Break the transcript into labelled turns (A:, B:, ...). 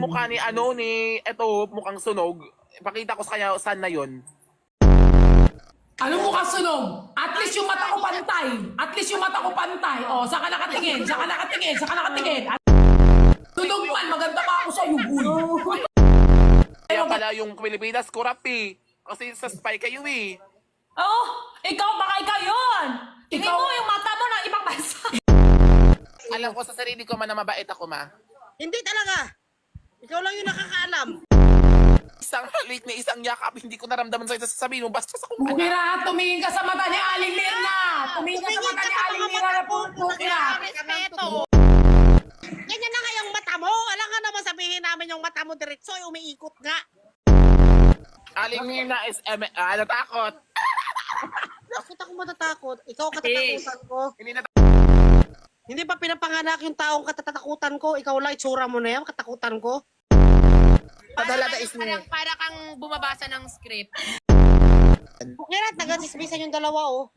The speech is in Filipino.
A: mukha ni eto, mukhang sunog. Pakita ko sa kanya saan na yun.
B: Ano mo kasunog? At least yung mata ko pantay. At least yung mata ko pantay. O, saka nakatingin, saka nakatingin, saka nakatingin. Sunog man, maganda pa ako sa yugoy.
A: Kaya pala yung Pilipinas, corrupt eh. Kasi sa spy kayo eh.
C: Oh, ikaw, baka ikaw yun. Tingin mo yung mata mo ng ibang bansa.
A: Alam ko sa sarili ko man na mabait ako, ma.
D: Hindi talaga. Ikaw lang yung nakakaalam.
A: Isang halik na isang yakap, hindi ko naramdaman sa'yo sasabihin mo, basta sa kumuna.
B: Bukira, tumingin ka sa mata ni Aling Mirna. Tumingin ka sa mata ni Aling Mirna na po. Bukira.
D: Respeto. Ganyan na nga yung mata mo. Alam nga naman sabihin namin yung mata mo diretso ay umiikot nga.
A: Aling Mirna is, natakot.
D: Bakit ako matatakot? Ikaw katatakutan ko.
A: Hindi na
D: Hindi ba pinapanganak yung taong katatakutan ko? Ikaw lang itsura mo na yan, katakutan ko.
A: Padalata is me.
E: Para kang bumabasa ng script.
D: Kaya na't nag-dismisan yung dalawa oh.